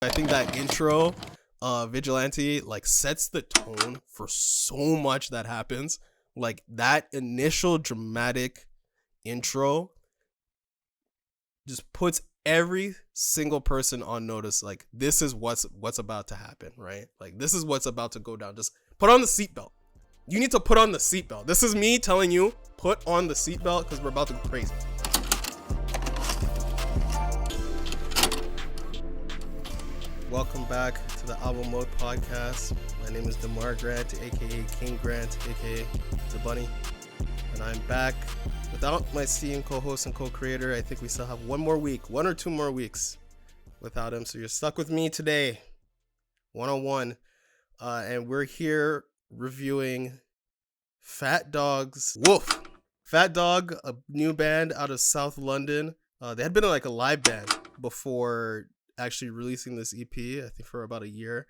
I think that intro, Vigilante, like sets the tone for so much that happens. Like that initial dramatic intro just puts every single person on notice. Like this is what's about to happen, right? Like this is what's about to go down. Just put on the seatbelt. You need to put on the seatbelt. This is me telling you, put on the seatbelt because we're about to go crazy. Welcome back to the Album Mode Podcast. My name is Démar Grant, aka King Grant, aka The Bunny, and I'm back without my esteemed co-host and co-creator. I think we still have one or two more weeks without him, so you're stuck with me today, one-on-one, and we're here reviewing Fat Dog's Woof. Fat Dog, a new band out of South London. They had been like a live band before actually releasing this EP, I think for about a year.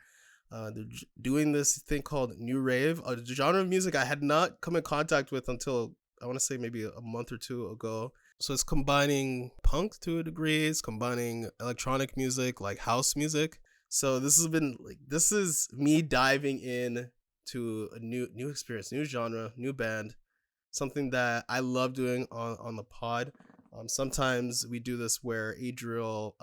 They're doing this thing called new rave, a genre of music I had not come in contact with until I want to say maybe a month or two ago. So it's combining punk to a degree, it's combining electronic music like house music. So this is me diving in to a new experience, new genre, new band, something that I love doing on the pod. Sometimes we do this where Adriel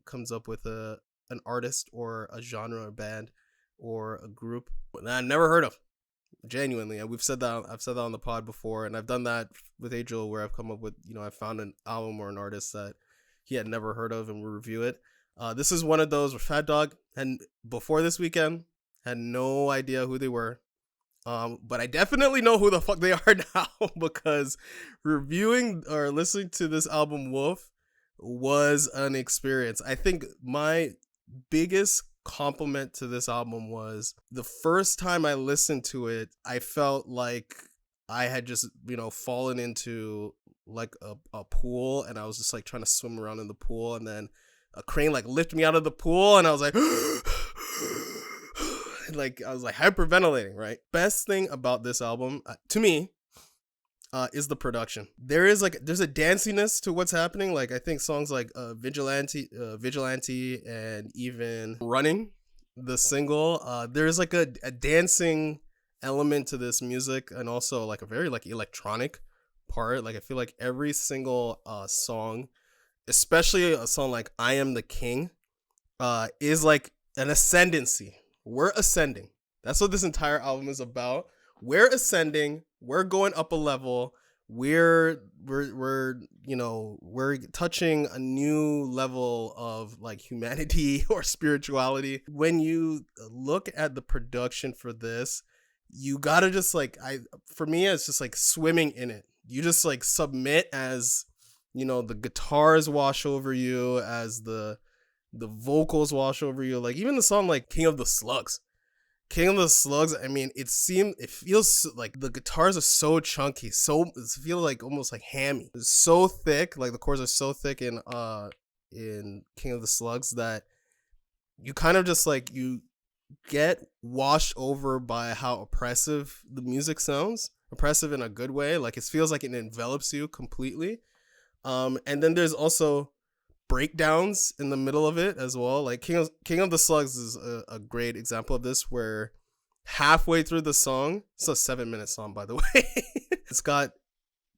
comes up with an artist or a genre or band or a group that I've never heard of. Genuinely, and I've said that on the pod before, and I've done that with Adriel where I've come up with, I found an album or an artist that he had never heard of and we review it. This is one of those where Fat Dog, and before this weekend, had no idea who they were. But I definitely know who the fuck they are now because reviewing or listening to this album Woof was an experience. I think my biggest compliment to this album was the first time I listened to it, I felt like I had just, fallen into like a pool, and I was just like trying to swim around in the pool, and then a crane like lifted me out of the pool, and I was like like I was like hyperventilating, right? Best thing about this album to me is the production. There's a danciness to what's happening. Like I think songs like Vigilante and even Running, the single, there's like a dancing element to this music, and also like a very like electronic part. Like I feel like every single song, especially a song like I Am the King, is like an ascendancy. We're ascending. That's what this entire album is about. We're ascending. We're going up a level. We're touching a new level of like humanity or spirituality. When you look at the production for this, you gotta just for me, it's just like swimming in it. You just like submit as, the guitars wash over you, as the vocals wash over you. Like even the song like King of the Slugs, I mean, it feels like the guitars are so chunky, it feels like almost like hammy. It's so thick, like the chords are so thick in King of the Slugs that you kind of just like you get washed over by how oppressive the music sounds. Oppressive in a good way. Like it feels like it envelops you completely. And then there's also breakdowns in the middle of it as well. Like King of the Slugs is a great example of this, where halfway through the song, it's a 7-minute song by the way, it's got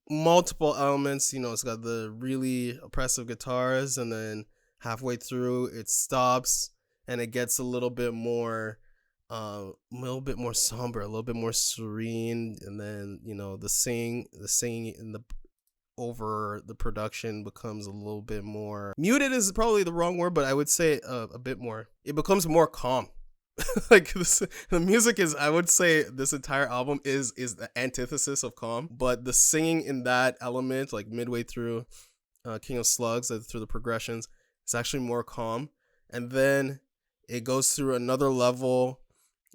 multiple elements. It's got the really oppressive guitars, and then halfway through it stops and it gets a little bit more somber, a little bit more serene, and then the singing in the over the production becomes a little bit more muted is probably the wrong word, but I would say a bit more. It becomes more calm. Like the music is, I would say this entire album is the antithesis of calm, but the singing in that element, like midway through King of Slugs, through the progressions, it's actually more calm. And then it goes through another level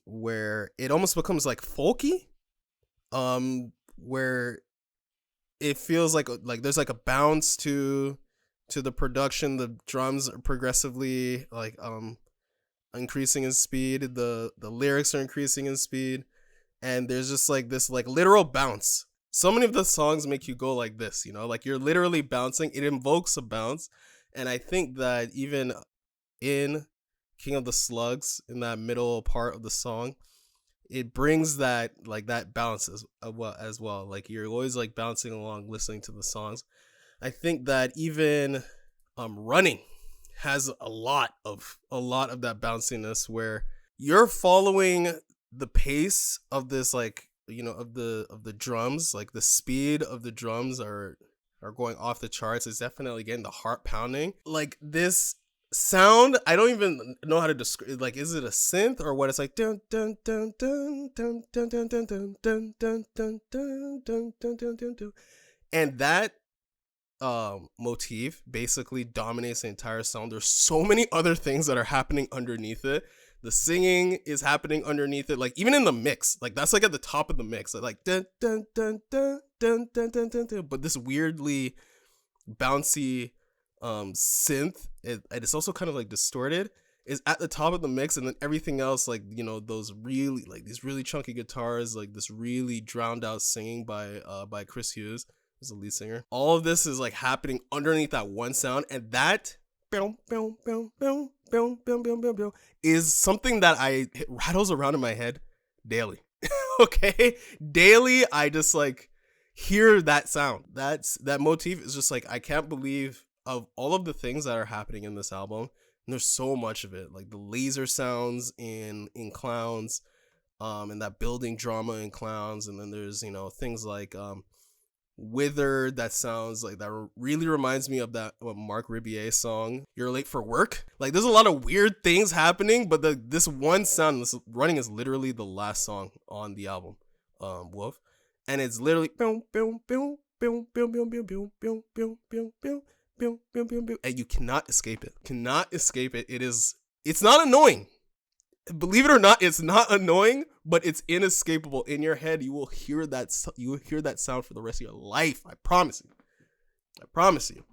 where it almost becomes like folky, where it feels like there's like a bounce to the production. The drums are progressively like increasing in speed. The lyrics are increasing in speed, and there's just like this like literal bounce. So many of the songs make you go like this, like you're literally bouncing. It invokes a bounce, and I think that even in King of the Slugs in that middle part of the song, it brings that like that balance as well. Like you're always like bouncing along listening to the songs. I think that even Running has a lot of that bounciness where you're following the pace of this, like, you know, of the drums. Like the speed of the drums are going off the charts. It's definitely getting the heart pounding. Like this sound, I don't even know how to describe. Like, is it a synth or what? It's like dun dun dun dun dun dun dun dun dun dun dun dun dun dun dun dun dun, and that motif basically dominates the entire song. There's so many other things that are happening underneath it. The singing is happening underneath it, like even in the mix, like that's like at the top of the mix, like dun dun dun dun dun dun dun dun, dun. But this weirdly bouncy synth, it's also kind of like distorted, is at the top of the mix, and then everything else, like, you know, those really like these really chunky guitars, like this really drowned out singing by Chris Hughes, who's the lead singer. All of this is like happening underneath that one sound, and that is something that it rattles around in my head daily. Okay, daily I just like hear that sound. That motif is just like, I can't believe of all of the things that are happening in this album, and there's so much of it, like the laser sounds in Clowns, and that building drama in Clowns, and then there's, you know, things like Withered, that sounds like, that really reminds me of that Mark Ribier song, You're Late for Work. Like there's a lot of weird things happening, but this one sound, this Running, is literally the last song on the album, Wolf, and it's literally and you cannot escape it. It's not annoying. Believe it or not, it's not annoying, but it's inescapable. In your head, you will hear that sound for the rest of your life. I promise you.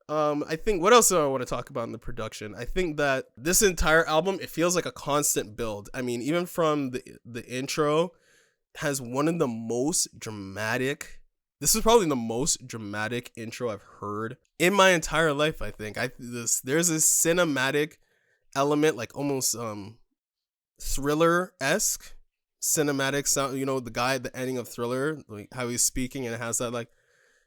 I think, what else do I want to talk about in the production? I think that this entire album, it feels like a constant build. I mean, even from the intro, has one of the most dramatic. This is probably the most dramatic intro I've heard in my entire life. I think there's this cinematic element, like almost Thriller-esque cinematic sound. You know, the guy at the ending of Thriller, like how he's speaking, and it has that, like,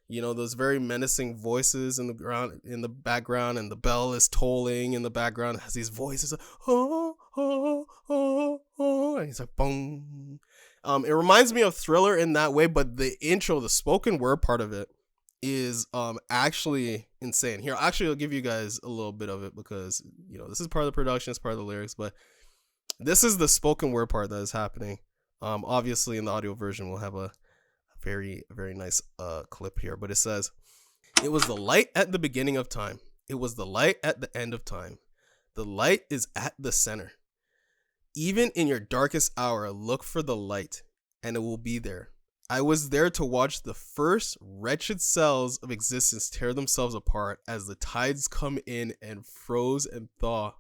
you know, those very menacing voices in the background, and the bell is tolling in the background. It has these voices, like, oh, oh, oh, oh, and he's like, boom. It reminds me of Thriller in that way, but the intro, the spoken word part of it, is actually insane. Here, actually, I'll give you guys a little bit of it, because, you know, this is part of the production, it's part of the lyrics, but this is the spoken word part that is happening. Obviously, in the audio version, we'll have a very, very nice clip here, but it says, "It was the light at the beginning of time. It was the light at the end of time. The light is at the center. Even in your darkest hour, look for the light, and it will be there. I was there to watch the first wretched cells of existence tear themselves apart as the tides come in and froze and thawed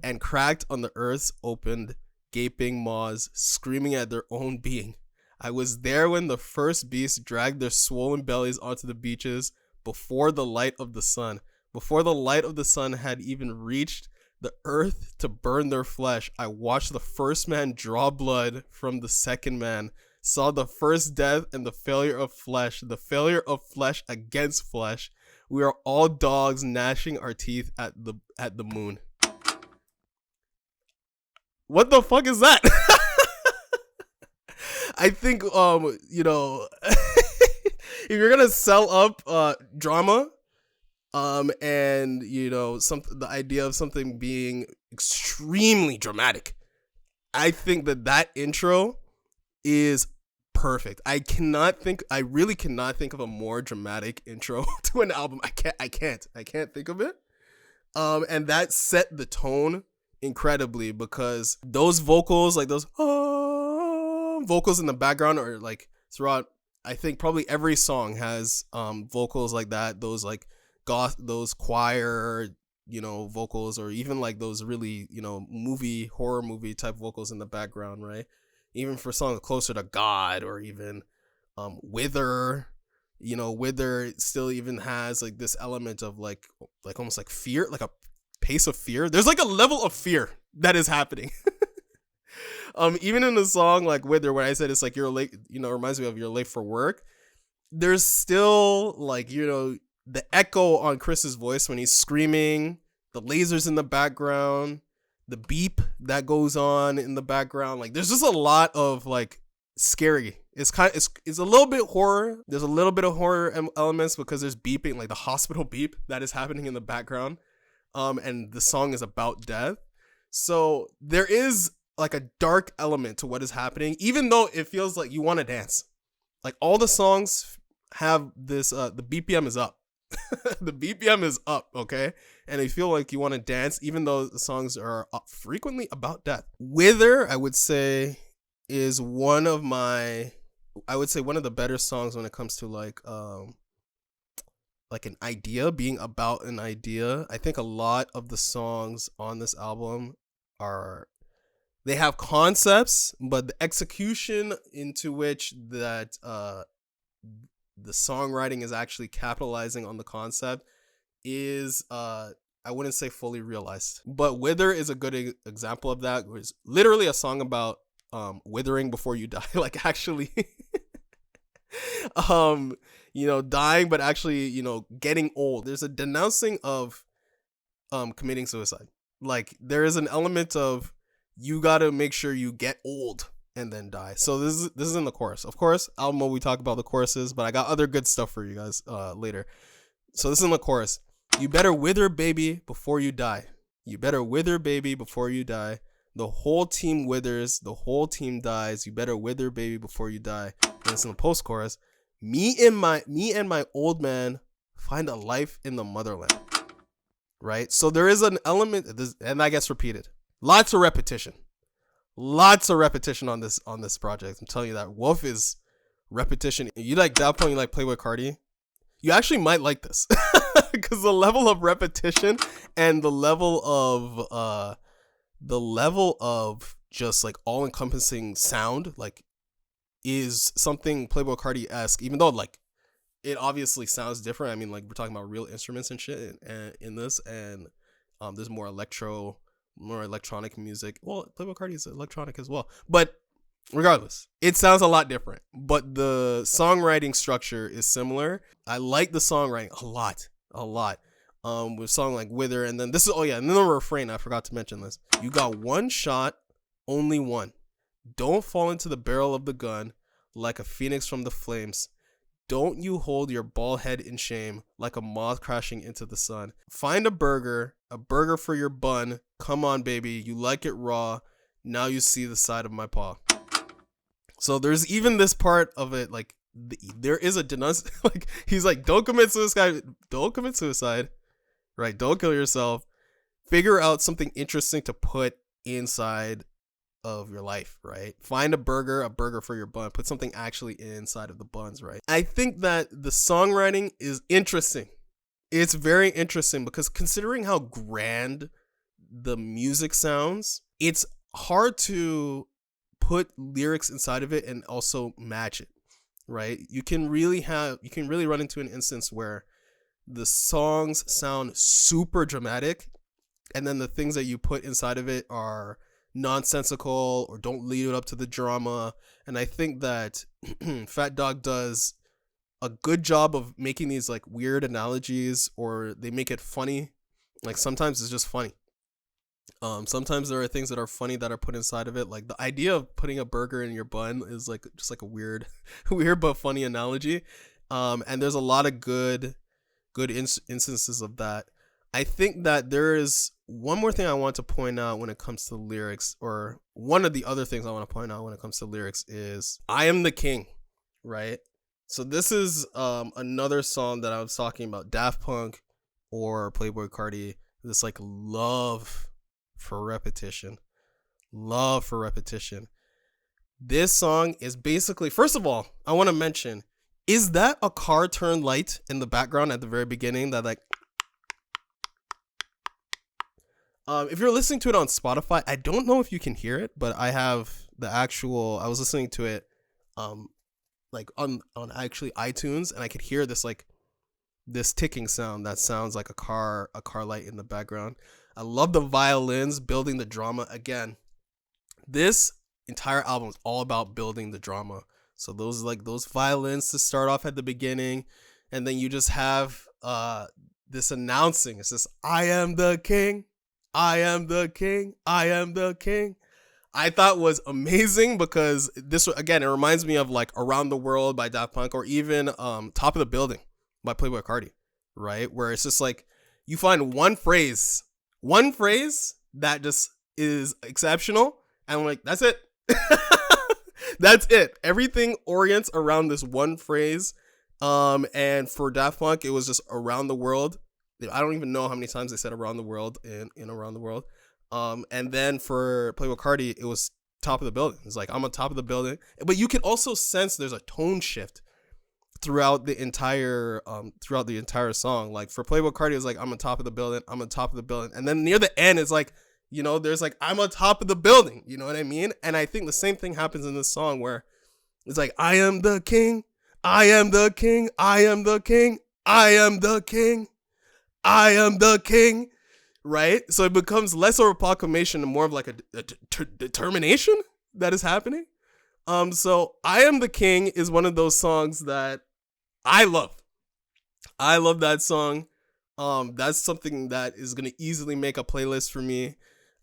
and cracked on the earth's opened, gaping maws, screaming at their own being. I was there when the first beasts dragged their swollen bellies onto the beaches before the light of the sun. Before the light of the sun had even reached the earth to burn their flesh, I watched the first man draw blood from the second man, saw the first death and the failure of flesh against flesh. We are all dogs gnashing our teeth at the moon." What the fuck is that? I think, you know, if you're gonna sell up drama, and, you know, the idea of something being extremely dramatic, I think that intro is perfect. I really cannot think of a more dramatic intro to an album. I can't think of it. And that set the tone incredibly, because those vocals, like those vocals in the background, or like throughout, I think probably every song has vocals like that, those like those choir, you know, vocals, or even like those really, you know, horror movie type vocals in the background, right? Even for songs closer to God, or even Wither, you know, Wither still even has like this element of like almost like fear, like a pace of fear. There's like a level of fear that is happening. Even in the song like Wither, when I said it's like you're late, you know, it reminds me of you're late for work. There's still like, you know, the echo on Chris's voice when he's screaming, the lasers in the background, the beep that goes on in the background. Like there's just a lot of like scary. It's a little bit horror. There's a little bit of horror elements because there's beeping, like the hospital beep that is happening in the background. And the song is about death. So there is like a dark element to what is happening, even though it feels like you want to dance. Like all the songs have this, the BPM is up. The BPM is up, okay? And I feel like you want to dance, even though the songs are frequently about death. Wither, I would say, is one of the better songs when it comes to like an idea, being about an idea. I think a lot of the songs on this album they have concepts, but the execution into which that the songwriting is actually capitalizing on the concept is I wouldn't say fully realized. But Wither is a good example of that. It's literally a song about withering before you die, like actually you know, dying, but actually, you know, getting old. There's a denouncing of committing suicide. Like there is an element of you got to make sure you get old and then die. So this is in the chorus. Of course, album mode we talk about the choruses, but I got other good stuff for you guys later. So this is in the chorus. You better wither, baby, before you die. You better wither, baby, before you die. The whole team withers. The whole team dies. You better wither, baby, before you die. And it's in the post chorus. Me and my old man find a life in the motherland. Right? So there is an element, and that gets repeated. Lots of repetition on this project. I'm telling you that Woof is repetition. You like that point, you like Playboy Cardi, you actually might like this because the level of repetition and the level of just like all encompassing sound like is something Playboy Cardi-esque, even though like it obviously sounds different. I mean, like we're talking about real instruments and shit in this, and there's more electronic music. Well, Playboy Cardi is electronic as well, but regardless, it sounds a lot different, but the songwriting structure is similar. I like the songwriting a lot with song like Wither, and then and then the refrain, I forgot to mention this. You got one shot, only one. Don't fall into the barrel of the gun like a phoenix from the flames. Don't you hold your bald head in shame like a moth crashing into the sun. Find a burger for your bun. Come on, baby, you like it raw. Now you see the side of my paw. So there's even this part of it, like there is a like he's like, don't commit suicide, right? Don't kill yourself. Figure out something interesting to put inside of your life, right? Find a burger for your bun. Put something actually inside of the buns, right? I think that the songwriting is interesting. It's very interesting because considering how grand the music sounds, it's hard to put lyrics inside of it and also match it, right? You can really run into an instance where the songs sound super dramatic and then the things that you put inside of it are nonsensical or don't lead up to the drama. And I think that Fat Dog does a good job of making these like weird analogies, or they make it funny. Like sometimes it's just funny. Sometimes there are things that are funny that are put inside of it. Like the idea of putting a burger in your bun is like just like a weird but funny analogy. And there's a lot of good instances of that. I think that there is one more thing I want to point out when it comes to lyrics, or one of the other things I want to point out when it comes to lyrics is I Am the King, right? So this is another song that I was talking about, Daft Punk or Playboy Cardi, this like love for repetition. This song is basically, first of all, I want to mention, is that a car turn light in the background at the very beginning that like, if you're listening to it on Spotify, I don't know if you can hear it, but I have I was listening to it like on actually iTunes, and I could hear this ticking sound that sounds like a car light in the background. I love the violins building the drama. Again, this entire album is all about building the drama. So those violins to start off at the beginning, and then you just have this announcing. It's this, I am the king, I am the king, I am the king. I thought was amazing because this, again, it reminds me of like Around the World by Daft Punk, or even Top of the Building by Playboi Carti, right? Where it's just like you find one phrase that just is exceptional, and I'm like, that's it. That's it. Everything orients around this one phrase. And for Daft Punk, it was just Around the World. I don't even know how many times they said Around the World in Around the World. And then for Playboi Carti, it was Top of the Building. It's like, I'm on top of the building. But you can also sense there's a tone shift throughout the entire song. Like for Playboi Carti, it's like, I'm on top of the building, I'm on top of the building. And then near the end, it's like, you know, there's like, I'm on top of the building. You know what I mean? And I think the same thing happens in this song where it's like, I am the king, I am the king, I am the king, I am the king, I am the king, right? So it becomes less of a proclamation and more of like a determination that is happening. So I Am the King is one of those songs that I love. I love that song. That's something that is going to easily make a playlist for me.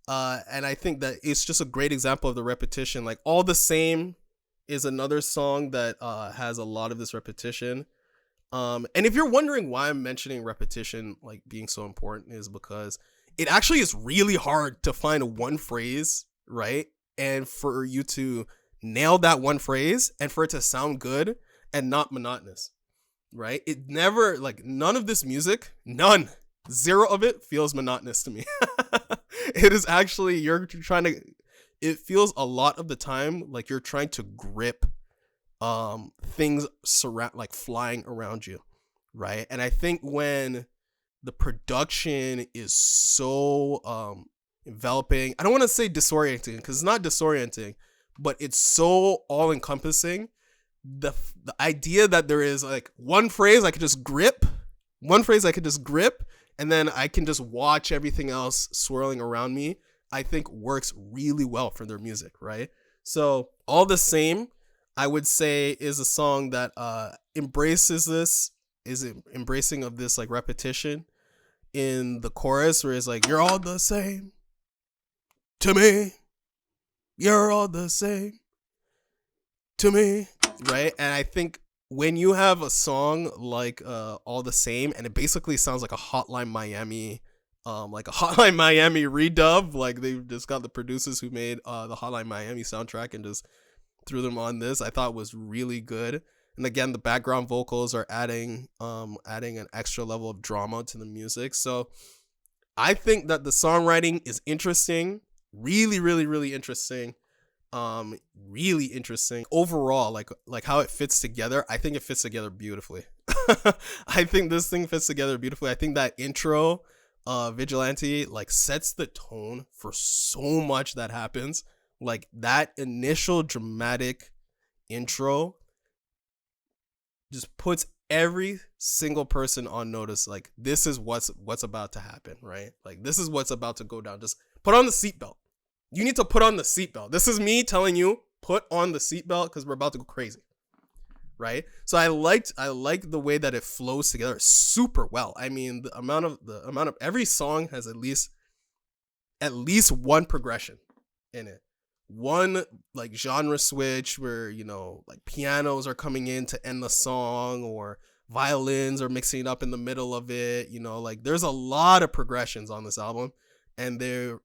And I think that it's just a great example of the repetition. Like All the Same is another song that has a lot of this repetition. And if you're wondering why I'm mentioning repetition like being so important, is because it actually is really hard to find one phrase, right? And for you to nail that one phrase and for it to sound good and not monotonous, right? It never, like, none of this music, zero of it feels monotonous to me. It is actually, it feels a lot of the time like you're trying to grip things like flying around you, right? And I think when the production is so enveloping, I don't want to say disorienting because it's not disorienting, but it's so all encompassing. The idea that there is like one phrase I could just grip, and then I can just watch everything else swirling around me, I think works really well for their music, right? So All the Same, I would say, is a song that embracing of this like repetition in the chorus, where it's like, you're all the same to me, you're all the same to me, right? And I think when you have a song like All the Same, and it basically sounds like a Hotline Miami redub, like they've just got the producers who made the Hotline Miami soundtrack and just threw them on this, I thought was really good. And again, the background vocals are adding an extra level of drama to the music. So I think that the songwriting is interesting, really, really, really interesting. Really interesting overall, like how it fits together. I think it fits together beautifully. I think this thing fits together beautifully. I think that intro, Vigilante, like sets the tone for so much that happens. Like that initial dramatic intro just puts every single person on notice. Like, this is what's about to happen, right? Like, this is what's about to go down. Just put on the seatbelt. You need to put on the seatbelt. This is me telling you, put on the seatbelt because we're about to go crazy, right? So I liked the way that it flows together super well. I mean, the amount of every song has at least one progression in it. One like genre switch where, you know, like pianos are coming in to end the song, or violins are mixing up in the middle of it. You know, like there's a lot of progressions on this album, and they're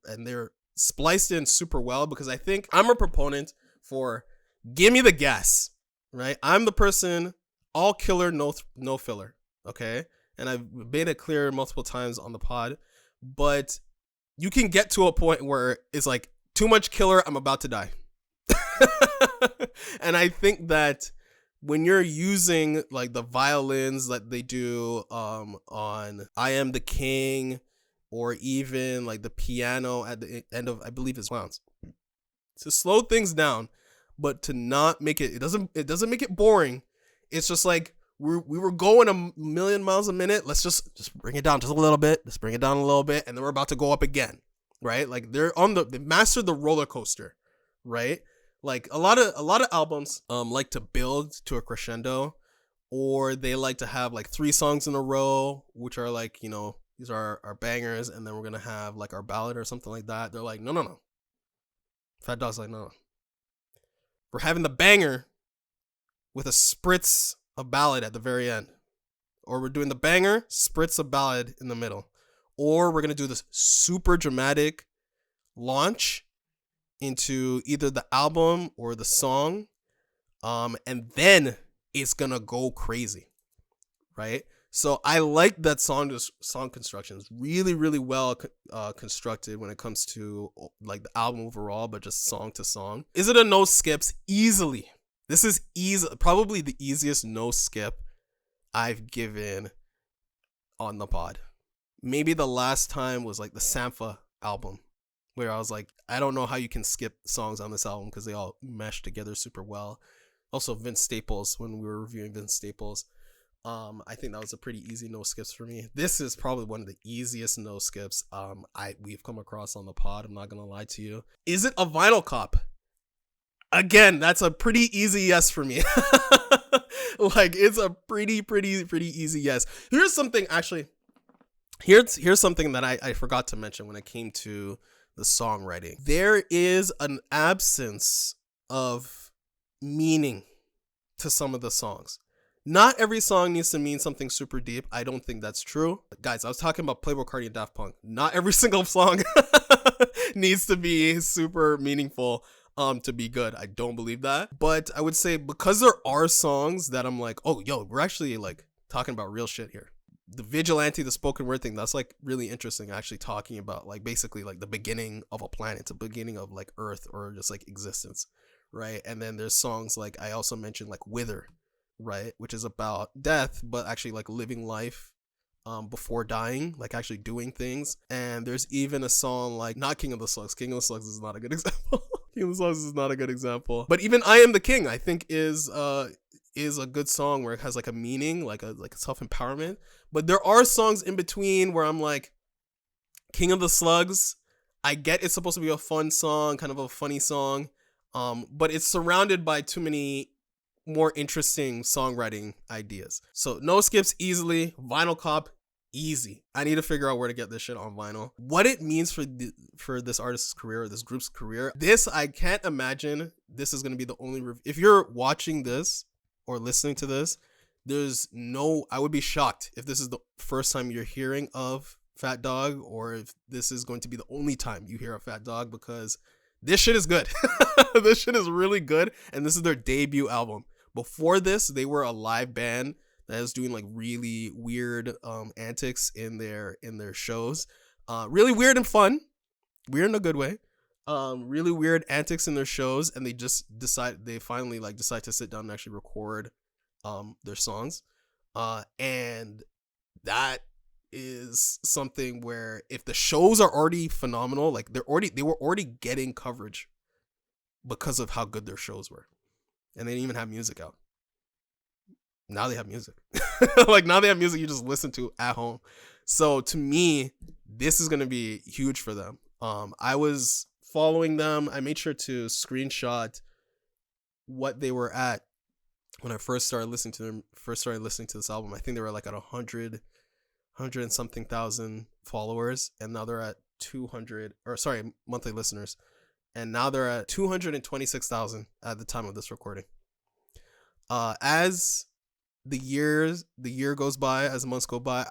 spliced in super well, because I think I'm a proponent for give me the gas, right? I'm the person, all killer, no filler, okay? And I've made it clear multiple times on the pod, but you can get to a point where it's like, too much killer, I'm about to die. And I think that when you're using like the violins that they do on I Am the King, or even like the piano at the end of, I believe it's Clowns, to slow things down, but to not make it doesn't make it boring. It's just like, We were going a million miles a minute. Let's just bring it down just a little bit. Let's bring it down a little bit, and then we're about to go up again, right? Like they mastered the roller coaster, right? Like a lot of albums like to build to a crescendo, or they like to have like 3 songs in a row, which are like, you know, these are our bangers, and then we're gonna have like our ballad or something like that. They're like, no. Fat Dog's like, no. We're having the banger with a spritz of ballad at the very end. Or we're doing the banger, spritz of ballad in the middle. Or we're going to do this super dramatic launch into either the album or the song. And then it's going to go crazy. Right? So I like that song construction. It's really, really well constructed when it comes to like the album overall, but just song to song. Is it a no skips? Easily. This is probably the easiest no skip I've given on the pod. Maybe the last time was like the Sampha album, where I was like, I don't know how you can skip songs on this album because they all mesh together super well. Also Vince Staples, when we were reviewing Vince Staples. I think that was a pretty easy no skips for me. This is probably one of the easiest no skips we've come across on the pod. I'm not gonna lie to you. Is it a Vinyl Cop? Again, that's a pretty easy yes for me. Like it's a pretty easy yes. Here's something that I forgot to mention when it came to the songwriting. There is an absence of meaning to some of the songs. Not every song needs to mean something super deep. I don't think that's true. Guys, I was talking about Playboi Carti and Daft Punk. Not every single song needs to be super meaningful to be good. I don't believe that. But I would say because there are songs that I'm like, oh, yo, we're actually like talking about real shit here. The Vigilante, the spoken word thing, that's like really interesting, actually talking about like basically like the beginning of a planet, the beginning of like Earth or just like existence, right? And then there's songs like I also mentioned like Wither, right, which is about death but actually like living life before dying, like actually doing things. And there's even a song like, not King of the Slugs. King of the Slugs is not a good example. King of the Slugs is not a good example, but even I Am the King, I think is a good song where it has like a meaning, like a self-empowerment. But there are songs in between where I'm like, King of the Slugs, I get it's supposed to be a fun song, kind of a funny song, but it's surrounded by too many more interesting songwriting ideas. So no skips easily. Vinyl Cop, easy. I need to figure out where to get this shit on vinyl. What it means for this artist's career or this group's career, this I can't imagine this is going to be the only if you're watching this or listening to this, I would be shocked if this is the first time you're hearing of Fat Dog, or if this is going to be the only time you hear of Fat Dog, because this shit is good. This shit is really good, and this is their debut album. Before this, they were a live band that is doing like really weird antics in their shows. Really weird and fun. Weird in a good way. Really weird antics in their shows, and they finally decide to sit down and actually record their songs. And that is something where if the shows are already phenomenal, like they were already getting coverage because of how good their shows were. And they didn't even have music out. Now they have music. Like now they have music you just listen to at home. So to me, this is going to be huge for them. I was following them. I made sure to screenshot what they were at when I first started listening to this album. I think they were like at 100 and something thousand followers, and now they're at monthly listeners. And now they're at 226,000 at the time of this recording. As the year goes by, as the months go by,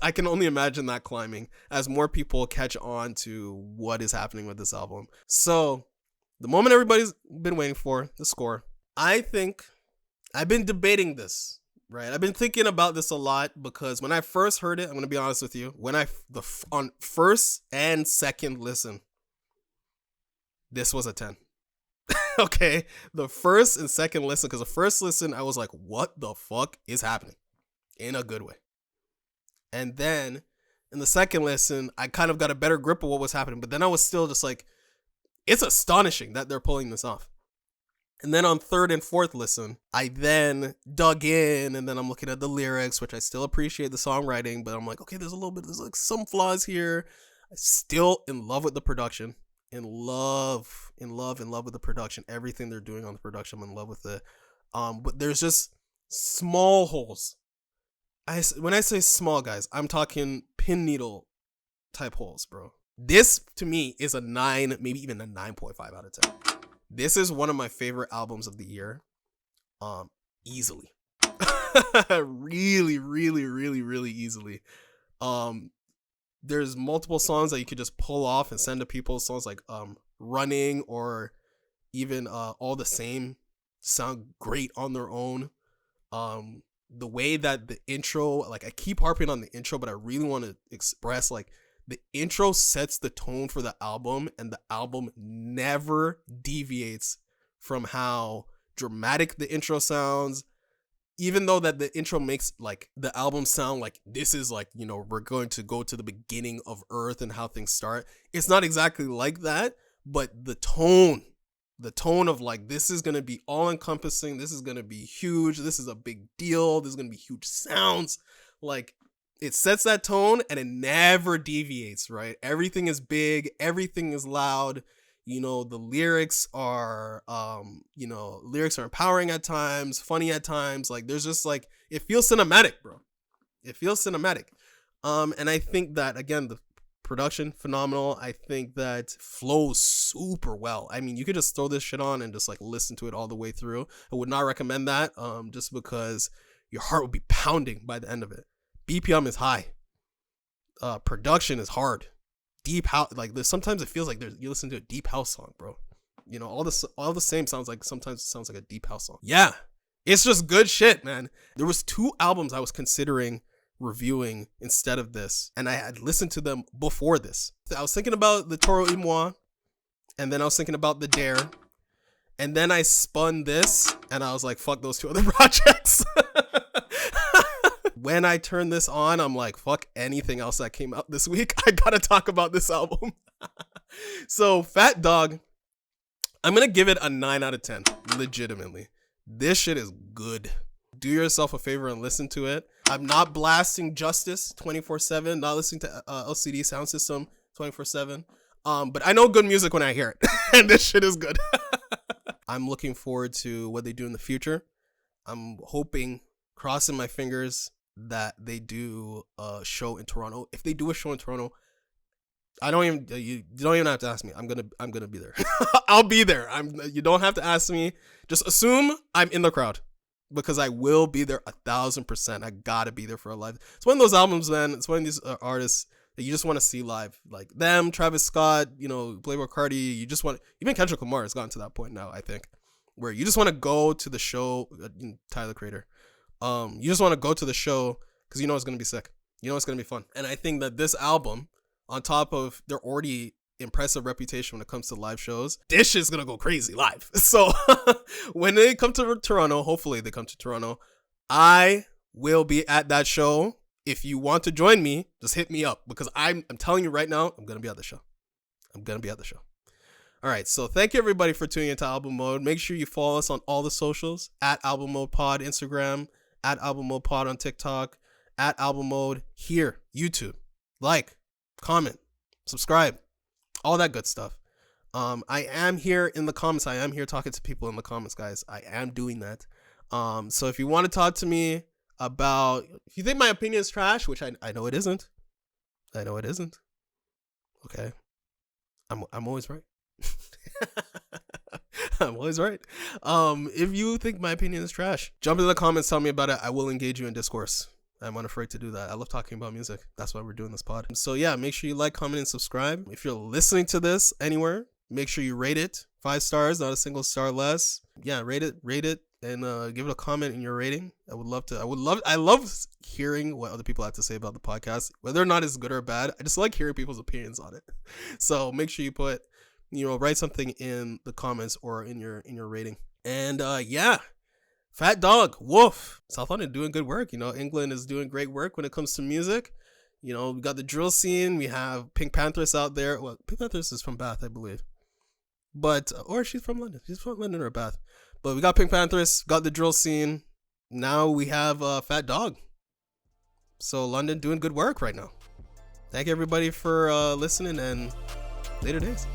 I can only imagine that climbing as more people catch on to what is happening with this album. So the moment everybody's been waiting for, the score. I think I've been debating this, right? I've been thinking about this a lot because when I first heard it, I'm going to be honest with you, on first and second listen, this was a 10. Okay, the first and second listen, because the first listen, I was like, what the fuck is happening? In a good way. And then in the second listen, I kind of got a better grip of what was happening, but then I was still just like, it's astonishing that they're pulling this off. And then on third and fourth listen, I then dug in, and then I'm looking at the lyrics, which I still appreciate the songwriting, but I'm like, okay, there's like some flaws here. I'm still in love with the production. In love with the production. Everything they're doing on the production, I'm in love with it. But there's just small holes. When I say small, guys, I'm talking pin needle type holes, bro. This to me is a 9, maybe even a 9.5 out of 10. This is one of my favorite albums of the year. Easily. Really, really, really, really easily. There's multiple songs that you could just pull off and send to people. Songs like Running or even All the Same sound great on their own. The way that the intro, like I keep harping on the intro, but I really want to express like the intro sets the tone for the album, and the album never deviates from how dramatic the intro sounds. Even though that the intro makes like the album sound like this is like, you know, we're going to go to the beginning of Earth and how things start. It's not exactly like that, but the tone of like, this is going to be all encompassing. This is going to be huge. This is a big deal. There's going to be huge sounds. Like, it sets that tone and it never deviates, right? Everything is big. Everything is loud. You know, the lyrics are, lyrics are empowering at times, funny at times. Like, there's just like, it feels cinematic, bro. It feels cinematic. And I think that, again, the production, phenomenal. I think that flows super well. I mean, you could just throw this shit on and just like listen to it all the way through. I would not recommend that, just because your heart would be pounding by the end of it. BPM is high. Production is hard. Deep house, like there's sometimes it feels like you listen to a deep house song, bro. You know, all the same sounds like, sometimes it sounds like a deep house song. Yeah, it's just good shit, man. There was 2 albums I was considering reviewing instead of this, and I had listened to them before this. I was thinking about the Toro y Moi, and then I was thinking about the Dare, and then I spun this, and I was like, fuck those 2 other projects. When I turned this on, I'm like, fuck anything else that came out this week. I gotta talk about this album. So, Fat Dog, I'm gonna give it a 9 out of 10. Legitimately. This shit is good. Do yourself a favor and listen to it. I'm not blasting Justice 24/7, not listening to LCD Sound System 24/7. But I know good music when I hear it. And this shit is good. I'm looking forward to what they do in the future. I'm hoping, crossing my fingers, that they do a show in Toronto. If they do a show in Toronto, you don't even have to ask me. I'm gonna be there. I'll be there. You don't have to ask me. Just assume I'm in the crowd, because I will be there 1,000%. I gotta be there for a live. It's one of those albums, man. It's one of these artists that you just want to see live, like them, Travis Scott, you know, Playboi Carti. You just want, even Kendrick Lamar has gotten to that point now, I think, where you just want to go to the show. Tyler Creator. You just want to go to the show because you know it's going to be sick. You know it's going to be fun. And I think that this album, on top of their already impressive reputation when it comes to live shows, this shit's going to go crazy live. So when they come to Toronto, hopefully they come to Toronto, I will be at that show. If you want to join me, just hit me up, because I'm telling you right now, I'm going to be at the show. All right, so thank you everybody for tuning into Album Mode. Make sure you follow us on all the socials, at Album Mode Pod, Instagram, at Album Mode Pod on TikTok, at Album Mode here, YouTube. Like, comment, subscribe, all that good stuff. I am here in the comments. I am here talking to people in the comments, guys. I am doing that. So if you want to talk to me about, if you think my opinion is trash, which I know it isn't. Okay. I'm always right. I'm always right. If you think my opinion is trash, jump in the comments, tell me about it. I will engage you in discourse. I'm unafraid to do that. I love talking about music. That's why we're doing this pod. So yeah, make sure you like, comment, and subscribe. If you're listening to this anywhere, make sure you rate it 5 stars, not a single star less. Yeah, rate it, and give it a comment in your rating. I love hearing what other people have to say about the podcast, whether or not it's good or bad. I just like hearing people's opinions on it. So make sure you write something in the comments or in your rating. And yeah, Fat Dog Woof, South London doing good work. You know, England is doing great work when it comes to music. You know, we got the drill scene. We have Pink Panthers out there. Well, Pink Panthers is from Bath, I believe. But, or she's from London. She's from London or Bath. But we got Pink Panthers, got the drill scene. Now we have Fat Dog. So London doing good work right now. Thank everybody for listening, and later days.